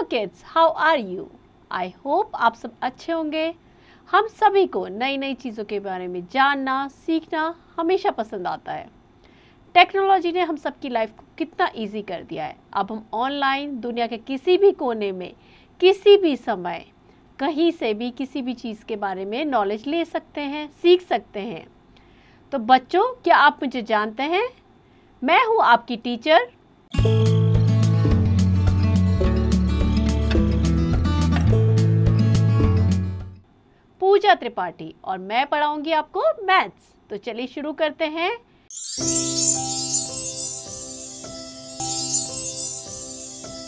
Hello kids, how are you? I hope आप सब अच्छे होंगे। हम सभी को नई नई चीज़ों के बारे में जानना सीखना हमेशा पसंद आता है। टेक्नोलॉजी ने हम सबकी लाइफ को कितना इजी कर दिया है। अब हम ऑनलाइन दुनिया के किसी भी कोने में किसी भी समय कहीं से भी किसी भी चीज़ के बारे में नॉलेज ले सकते हैं, सीख सकते हैं। तो बच्चों, क्या आप मुझे जानते हैं? मैं हूँ आपकी टीचर पूजा त्रिपाठी और मैं पढ़ाऊंगी आपको मैथ्स। तो चलिए शुरू करते हैं।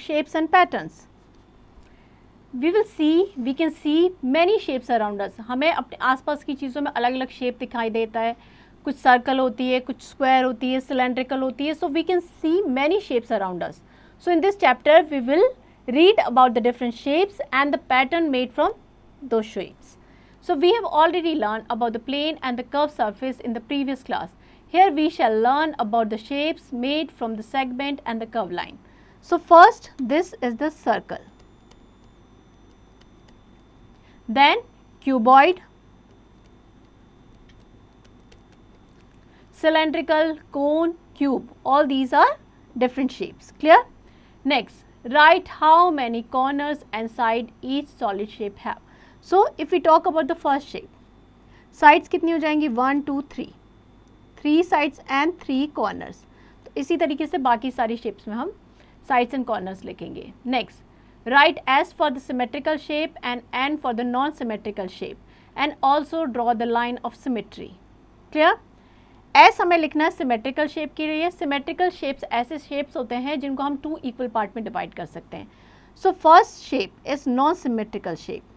Shapes and patterns. We can see many shapes around us. हमें अपने आसपास की चीज़ों में अलग अलग शेप दिखाई देता है। कुछ सर्कल होती है, कुछ स्क्वायर होती है, सिलेंड्रिकल होती है. So we can see many shapes around us. So in this chapter we will read about the different shapes and the pattern made from those shapes. So we have already learned about the plane and the curved surface in the previous class. Here we shall learn about the shapes made from the segment and the curved line. So first, this is the circle. Then cuboid, cylindrical, cone, cube. All these are different shapes. Clear? Next, write how many corners and side each solid shape have. So if we talk about the first shape, sides कितनी हो जाएंगी? 1 2 3, 3 sides and 3 corners. तो इसी तरीके से बाकी सारी shapes में हम sides and corners लिखेंगे. Next, write S for the symmetrical shape and N for the non-symmetrical shape and also draw the line of symmetry. Clear? S हमें लिखना है symmetrical shape के लिए. Symmetrical shapes ऐसे shapes होते हैं जिनको हम 2 equal part में divide कर सकते हैं. So first shape is non-symmetrical shape.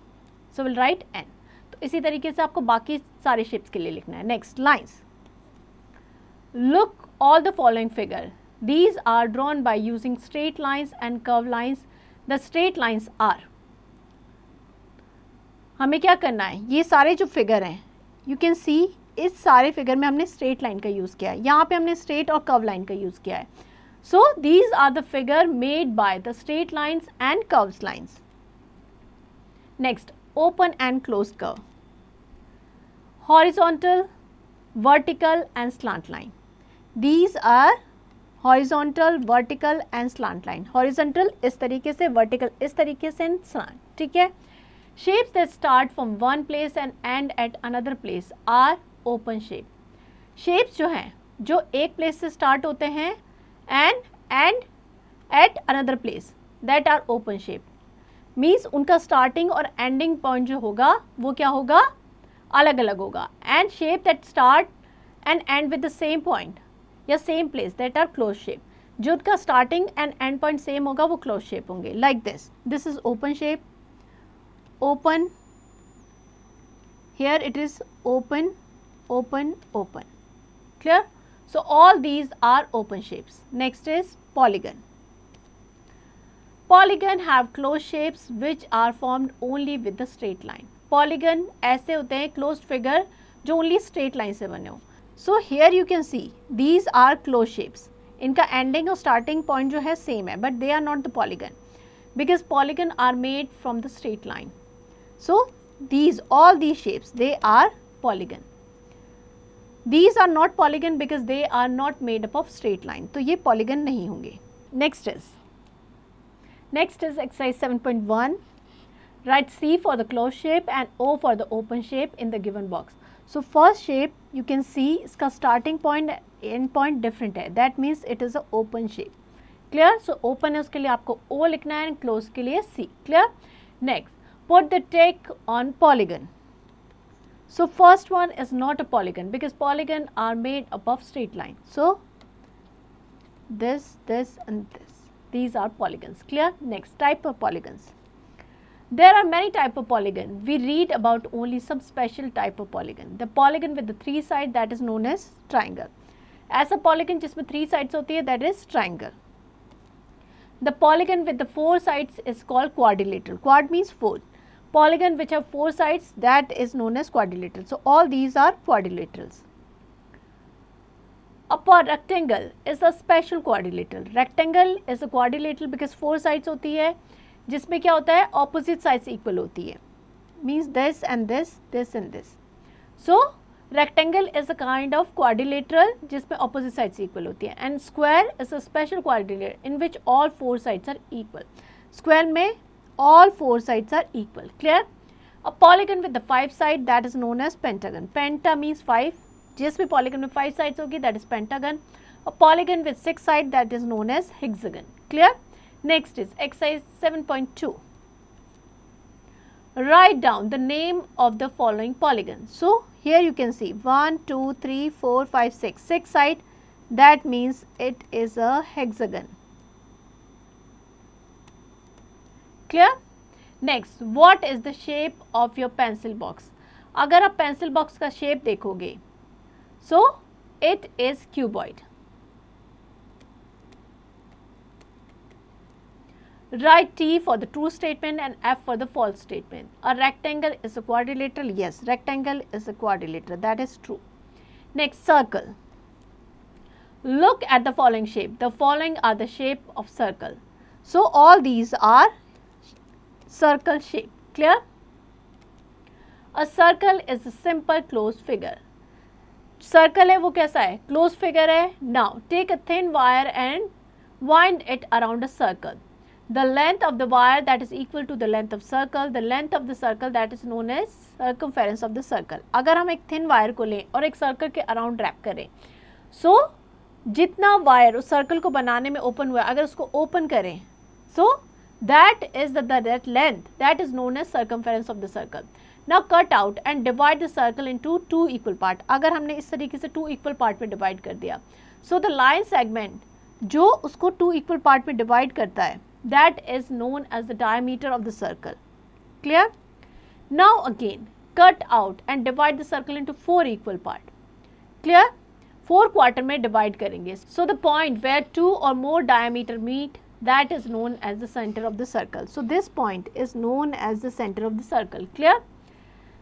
So we'll write N. तो इसी तरीके से आपको बाकी सारे shapes के लिए लिखना है. Next, lines. Look all the following figure. These are drawn by using straight lines and curved lines. The straight lines are. हमें क्या करना है? ये सारे जो फिगर हैं, you can see इस सारे फिगर में हमने straight line का यूज़ किया है. यहाँ पे हमने straight और curved line का यूज़ किया है. So these are the figure made by the straight lines and curved lines. Next, open and closed curve, horizontal, vertical and slant line. These are horizontal, vertical and slant line. Horizontal इस तरीके से, vertical इस तरीके से, slant. ठीक है? Shapes that start from one place and end at another place are open shape. Shapes जो हैं, जो एक place से start होते हैं and end at another place, that are open shape. Means उनका स्टार्टिंग और एंडिंग पॉइंट जो होगा वो क्या होगा? अलग अलग होगा. And shape that start and end with the same point या same place, that are close shape. जो उनका starting and end point same होगा वो क्लोज शेप होंगे. Like this is open shape, open, here it is open open open. Clear? So all these are open shapes. Next is polygon. Polygon have closed shapes which are formed only with the straight line. Polygon ऐसे होते हैं closed figure जो only straight line से बने हो. So here you can see these are closed shapes. इनका ending और starting point जो है same है, but they are not the polygon because polygon are made from the straight line. So all these shapes they are polygon. These are not polygon because they are not made up of straight line. तो ये polygon नहीं होंगे. Next is exercise 7.1. Write C for the closed shape and O for the open shape in the given box. So first shape you can see इसका starting point end point different है. That means it is a open shape. Clear? So open है उसके लिए आपको O लिखना है and close के लिए C. Clear? Next, put the tick on polygon. So first one is not a polygon because polygon are made up of straight line. So this and this. These are polygons. Clear? Next, type of polygons. There are many type of polygon. We read about only some special type of polygon. The polygon with the 3 sides, that is known as triangle. ऐसा polygon जिसमें 3 sides होती है, that is triangle. The polygon with the 4 sides is called quadrilateral. Quad means 4. Polygon which have 4 sides, that is known as quadrilateral. So all these are quadrilaterals. A rectangle is a special quadrilateral. Rectangle is a quadrilateral because 4 sides होती है. जिसमें क्या होता है, opposite sides equal होती है, means this and this, this and this. So rectangle is a kind of quadrilateral जिसमें opposite sides equal होती है, and square is a special quadrilateral in which all 4 sides are equal. Square में all 4 sides are equal. Clear? A polygon with the 5 side, that is known as pentagon. Penta means 5. जिस भी polygon में 5 sides होगी, that is pentagon. A polygon with 6 sides, that is known as hexagon. Clear? Next is exercise 7.2. Write down the name of the following polygon. So here you can see 1, 2, 3, 4, 5, 6. 6 side, that means it is a hexagon. Clear? Next, what is the shape of your pencil box? अगर आप pencil box का shape देखोगे, so it is cuboid. Write T for the true statement and F for the false statement. A rectangle is a quadrilateral. Yes, rectangle is a quadrilateral. That is true. Next, circle. Look at the following shape. The following are the shape of circle. So all these are circle shape. Clear? A circle is a simple closed figure. Circle है वो कैसा है, closed figure है. Now take a thin wire and wind it around a circle. The length of the wire that is equal to the length of circle. The length of the circle that is known as circumference of the circle. अगर हम एक thin wire को लें और एक circle के around wrap करें, so जितना wire उस circle को बनाने में open हुआ, अगर उसको open करें, so that is that length that is known as circumference of the circle. Now cut out and divide the circle into 2 equal part. अगर हमने इस तरीके से 2 equal part में divide कर दिया, so the line segment जो उसको 2 equal part में divide करता है, that is known as the diameter of the circle. Clear? Now again cut out and divide the circle into 4 equal part. Clear? 4 quarter में divide करेंगे, so the point where 2 or more diameter meet, that is known as the center of the circle. So this point is known as the center of the circle. Clear?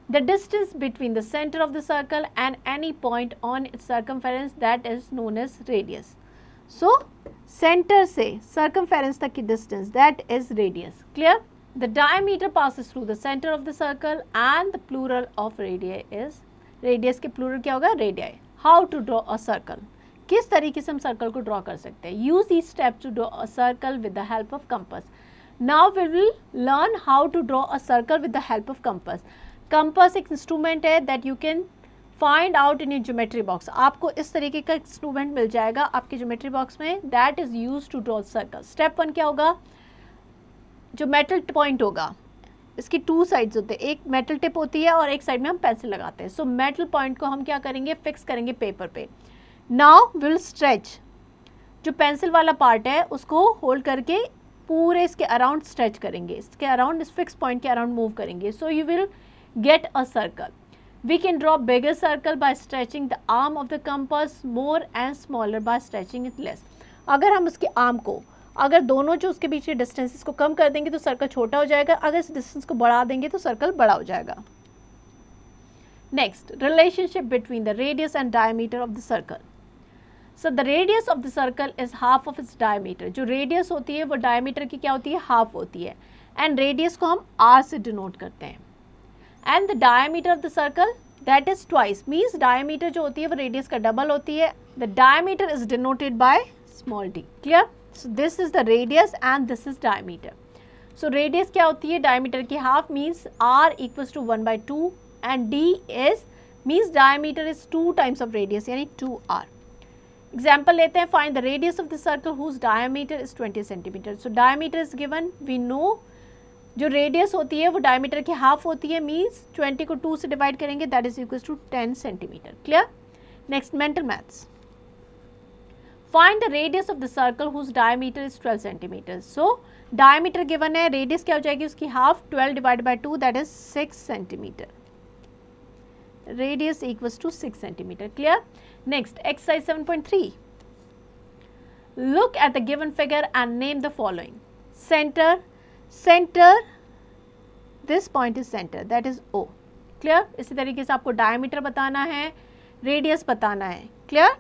The distance between the center of the circle and any point on its circumference, that is known as radius. So center से circumference तक की distance, that is radius. Clear? The diameter passes through the center of the circle and the plural of radii is, radius के plural क्या होगा, radii. How to draw a circle? किस तरीके से हम सर्कल को ड्रॉ कर सकते हैं. Use these steps to draw a circle with the help of compass. Now we will learn how to draw a circle with the help of compass. Compass एक instrument है that you can find out in your geometry box. आपको इस तरीके का instrument मिल जाएगा आपके geometry box में, that is used to draw circle. Step 1 क्या होगा, जो मेटल पॉइंट होगा, इसकी 2 साइड्स होते हैं, एक मेटल टिप होती है और एक साइड में हम पेंसिल लगाते हैं. सो मेटल पॉइंट को हम क्या करेंगे, फिक्स करेंगे पेपर पे. नाउ विल स्ट्रेच, जो पेंसिल वाला पार्ट है उसको होल्ड करके पूरे इसके अराउंड स्ट्रेच करेंगे, इसके अराउंड, इस फिक्स पॉइंट के अराउंड मूव करेंगे. So you will get a circle. We can draw bigger circle by stretching the arm of the compass more and smaller by stretching it less. अगर हम उसके arm को, अगर दोनों जो उसके बीच के डिस्टेंसेस को कम कर देंगे तो सर्कल छोटा हो जाएगा, अगर इस डिस्टेंस को बढ़ा देंगे तो सर्कल बड़ा हो जाएगा. Next, relationship between the radius and diameter of the circle. So the radius of the circle is half of its diameter. जो रेडियस होती है वो डायमीटर की क्या होती है, हाफ होती है, एंड रेडियस को हम आर से डिनोट करते हैं. And the diameter of the circle that is twice, means diameter जो होती है वो रेडियस का डबल होती है. The diameter is denoted by small D. Clear? So this is the radius and this is diameter. So radius क्या होती है, डायमीटर की half, means R equals to 1/2 and D is means diameter is 2 times of radius यानी 2r. Example लेते हैं, find the radius of the circle whose diameter is 20 centimetre. So diameter is given, we know जो radius होती है वो diameter की half होती है, मीन्स 20 को 2 से डिवाइड करेंगे, that is equals to 10 centimetre. Clear? Next, mental maths. Find the radius of the circle whose diameter is 12 centimetre. So diameter given है, रेडियस क्या हो जाएगी उसकी half, 12 divide by 2 that is 6 centimetre. Radius equals to 6 centimeter. Clear? Next, exercise 7.3. Look at the given figure and name the following. Center, this point is center, that is O. Clear? इसी तरीके से आपको diameter बताना है, radius बताना है. Clear?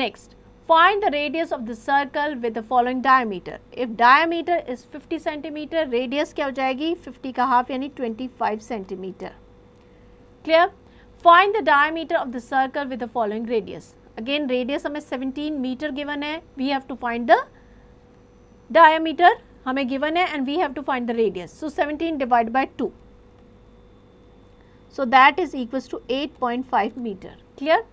Next, Find the radius of the circle with the following diameter. If diameter is 50 centimeter, radius क्या हो जाएगी 50 का हाफ यानी 25 centimeter. Clear? Find the diameter of the circle with the following radius. Again radius हमें 17 meter given है. We have to find the diameter हमें given है and we have to find the radius. So 17 divided by 2. So that is equals to 8.5 meter. Clear?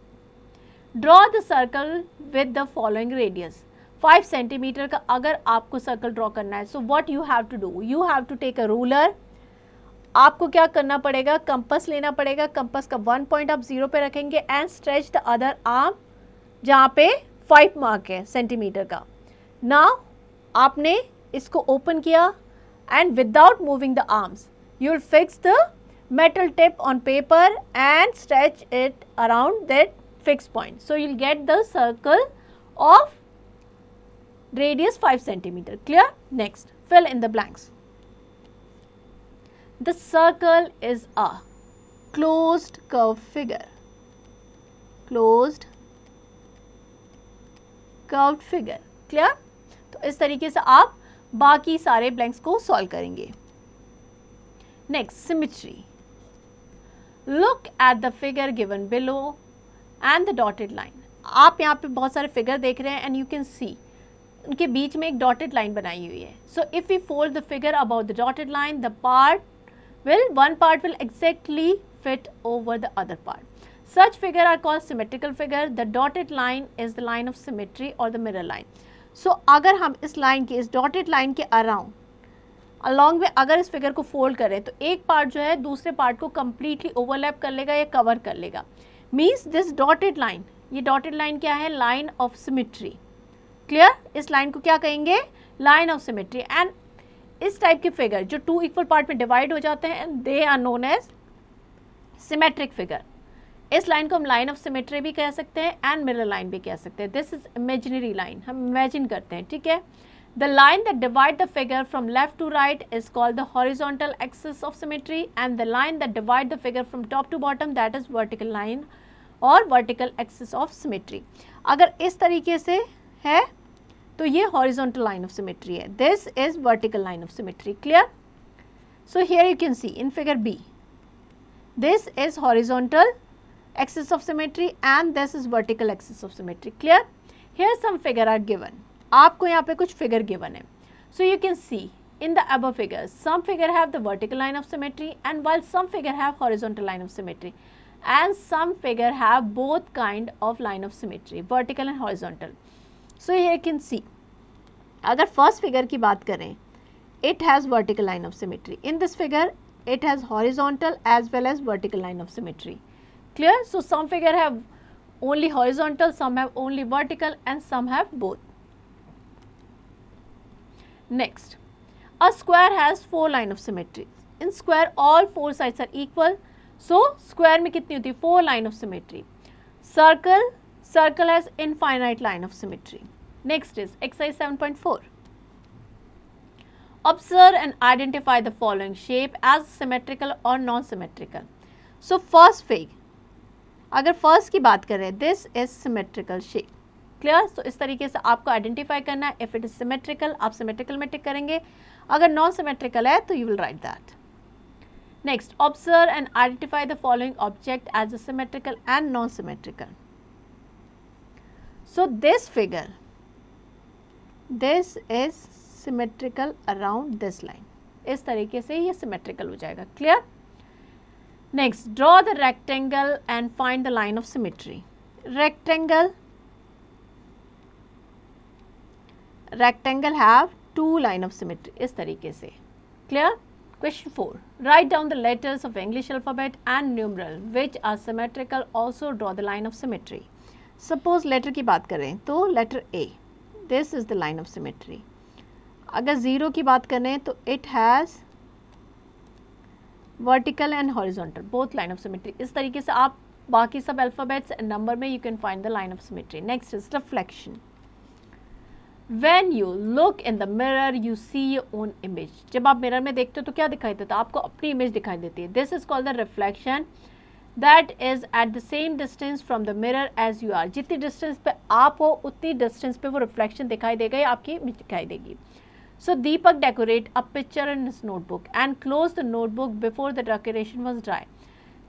Draw the circle with the following radius. 5 centimeter का अगर आपको circle draw करना है, so what you have to do? You have to take a ruler. आपको क्या करना पड़ेगा, compass लेना पड़ेगा. कंपस का 1 पॉइंट आप 0 पे रखेंगे and stretch the other arm जहाँ पे 5 मार्क है सेंटीमीटर का. नाउ आपने इसको ओपन किया and without moving the arms you will fix the metal tip on paper and stretch it around that fixed point. So you'll get the circle of radius 5 centimeter. Clear? Next, fill in the blanks. The circle is a closed curved figure. Closed curved figure. Clear? तो इस तरीके से आप बाकी सारे blanks को solve करेंगे. Next, symmetry. Look at the figure given below and the dotted line. आप यहाँ पे बहुत सारे figure देख रहे हैं and you can see उनके बीच में एक dotted line बनाई हुई है. So if we fold the figure about the dotted line, one part will exactly fit over the other part. Such figure are called symmetrical figure. The dotted line is the line of symmetry or the mirror line. So अगर हम इस line के, इस dotted line के around along में अगर इस figure को फोल्ड करें तो एक पार्ट जो है दूसरे पार्ट को कम्प्लीटली ओवरलैप कर लेगा या कवर कर लेगा. मीन्स दिस डॉटेड लाइन, ये डॉटेड लाइन क्या है, लाइन ऑफ सिमेट्री. क्लियर? इस लाइन को क्या कहेंगे, लाइन ऑफ सिमेट्री. एंड इस टाइप के फिगर जो 2 इक्वल पार्ट में डिवाइड हो जाते हैं they are known as symmetric figure. इस लाइन को हम लाइन ऑफ सिमेट्री भी कह सकते हैं एंड मिरर लाइन भी कह सकते हैं. दिस इज इमेजिनरी लाइन, हम इमेजिन करते हैं. ठीक है. The line that divide the figure from left to right is called the horizontal axis of symmetry and the line that divide the figure from top to bottom that is vertical line or vertical axis of symmetry. अगर इस तरीके से है तो ये horizontal line of symmetry है. This is vertical line of symmetry. Clear? So here you can see in figure B. This is horizontal axis of symmetry and this is vertical axis of symmetry. Clear? Here some figure are given. आपको यहाँ पे कुछ figure given है. So you can see in the above figures some figure have the vertical line of symmetry and while some figure have horizontal line of symmetry and some figure have both kind of line of symmetry, vertical and horizontal. So you can see अगर first figure की बात करें it has vertical line of symmetry. In this figure it has horizontal as well as vertical line of symmetry. Clear? So some figure have only horizontal, some have only vertical and some have both. Next, a square has 4 line of symmetry. In square, all 4 sides are equal. So, square में कितनी होती है? 4 line of symmetry. Circle has infinite line of symmetry. Next is exercise 7.4. Observe and identify the following shape as symmetrical or non-symmetrical. So, first figure, अगर first की बात करें, this is symmetrical shape. Clear? तो इस तरीके से आपको identify करना है. इफ इट इज सिमेट्रिकल आप सिमेट्रिकल में टिक करेंगे, अगर नॉन सिमेट्रिकल है तो you will write that. Next, observe and identify the following object as a symmetrical and non symmetrical. So this figure, this is symmetrical around this line. इस तरीके से ये सिमेट्रिकल हो जाएगा. Clear? Next, draw the rectangle and find the line of symmetry. Rectangle have 2 line of symmetry इस तरीके से. Clear? Question 4. Write down the letters of English alphabet and numeral which are symmetrical. Also draw the line of symmetry. Suppose letter की बात करें तो letter A. This is the line of symmetry. अगर 0 की बात करें तो it has vertical and horizontal both line of symmetry. इस तरीके से आप बाकी सब alphabets and number में you can find the line of symmetry. Next is reflection. When you look in the mirror, you see your own image. जब आप mirror में देखते हो तो क्या दिखाई देता है? आपको अपनी इमेज दिखाई देती है. This is called the reflection. That is at the same distance from the mirror as you are. जितनी डिस्टेंस पे आप हो उतनी डिस्टेंस पे वो रिफ्लेक्शन दिखाई देगा या आपकी दिखाई देगी। So Deepak decorate a picture in his notebook and close the notebook before the decoration was dry.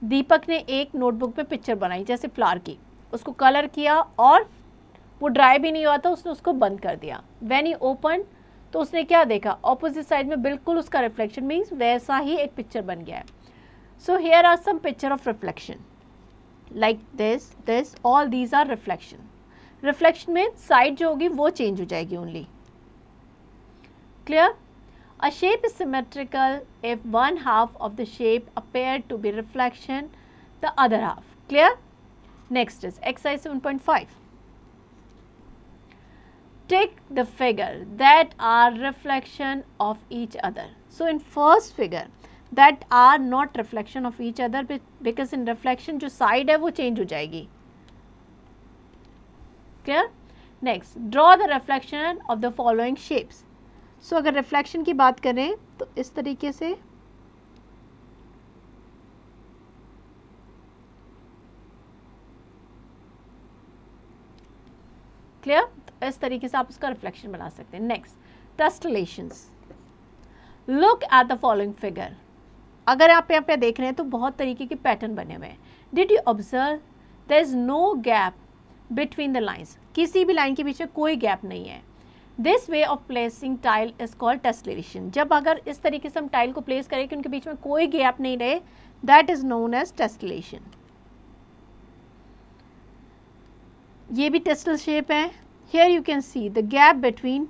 Deepak ने एक नोटबुक पे पिक्चर बनाई जैसे फ्लावर की, उसको कलर किया और वो ड्राई भी नहीं हुआ था, उसने उसको बंद कर दिया। व्हेन ही ओपन तो उसने क्या देखा, ऑपोजिट साइड में बिल्कुल उसका रिफ्लेक्शन, मीन्स वैसा ही एक पिक्चर बन गया है। So here are some picture of reflection like this all these are reflection. Reflection में साइड जो होगी वो चेंज हो जाएगी only. Clear? A shape is symmetrical if one half of the shape appear to be reflection the other half. Clear? Next is exercise 7.5. Take the figure that are reflection of each other. So in first figure that are not reflection of each other because in reflection जो side है वो change हो जाएगी. Clear? Next, draw the reflection of the following shapes. सो अगर reflection की बात करें तो इस तरीके से क्लियर, तो इस तरीके से आप उसका रिफ्लेक्शन बना सकते हैं। Next, tessellations. Look at the following figure. अगर आप यहाँ पे देख रहे हैं तो बहुत तरीके के पैटर्न बने हुए हैं। Did you observe there is no gap between the lines. किसी भी लाइन के बीच में कोई गैप नहीं है। This way of placing tile is called tessellation. जब अगर इस तरीके से हम टाइल को प्लेस करें कि उनके बीच में कोई गैप नहीं रहे, that is known as tessellation. ये भी टेस्टल शेप है। Here you can see the gap between,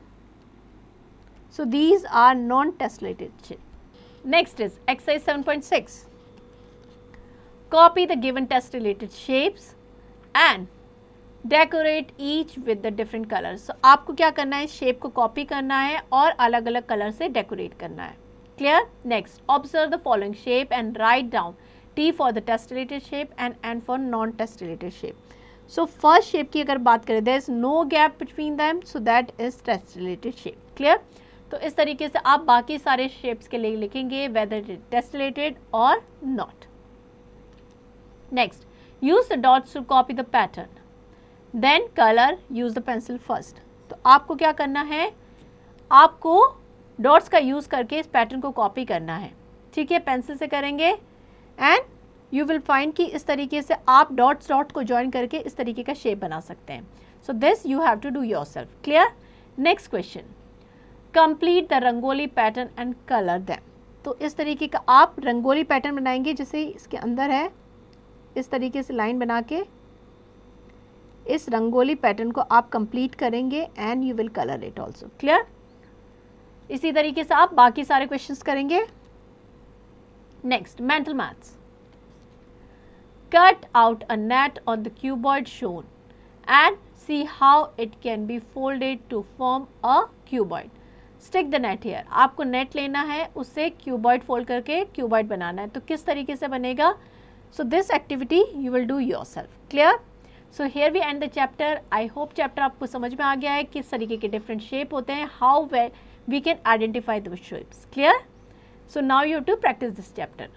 so these are non tessellated shape. Next is exercise 7.6. Copy the given tessellated shapes and decorate each with the different colours. सो आपको क्या करना है, shape को कॉपी करना है और अलग अलग कलर से डेकोरेट करना है। Clear? Next, observe the following shape and write down T for the tessellated shape and N for non tessellated shape. So first shape की अगर बात करें, there is no gap between them, so that is tessellated shape. Clear? तो इस तरीके से आप बाकी सारे शेप्स के लिए लिखेंगे वेदर इट इज टेस्टलेटेड और not. Next, use the dots to copy the pattern, then colour, use the pencil first. तो आपको क्या करना है, आपको डॉट्स का यूज करके इस पैटर्न को कॉपी करना है। ठीक है, पेंसिल से करेंगे एंड यू विल फाइंड कि इस तरीके से आप डॉट्स को ज्वाइन करके इस तरीके का शेप बना सकते हैं। So this you have to do yourself. Clear? Next question, complete the rangoli pattern and colour them. तो इस तरीके का आप रंगोली पैटर्न बनाएंगे, जैसे इसके अंदर है, इस तरीके से लाइन बना के इस रंगोली पैटर्न को आप कंप्लीट करेंगे and you will colour it also. Clear? इसी तरीके से आप बाकी सारे क्वेश्चंस करेंगे। Next, mental maths. Cut out a net on the cuboid shown and see how it can be folded to form a cuboid. Stick the net here. आपको net लेना है, उससे क्यूबॉइड फोल्ड करके क्यूबॉइड बनाना है। तो किस तरीके से बनेगा? So this activity you will do yourself. Clear? So here we end the chapter. I hope chapter आपको समझ में आ गया है किस तरीके के डिफरेंट शेप होते हैं, how we can identify the shapes. Clear? So now you have to practice this chapter.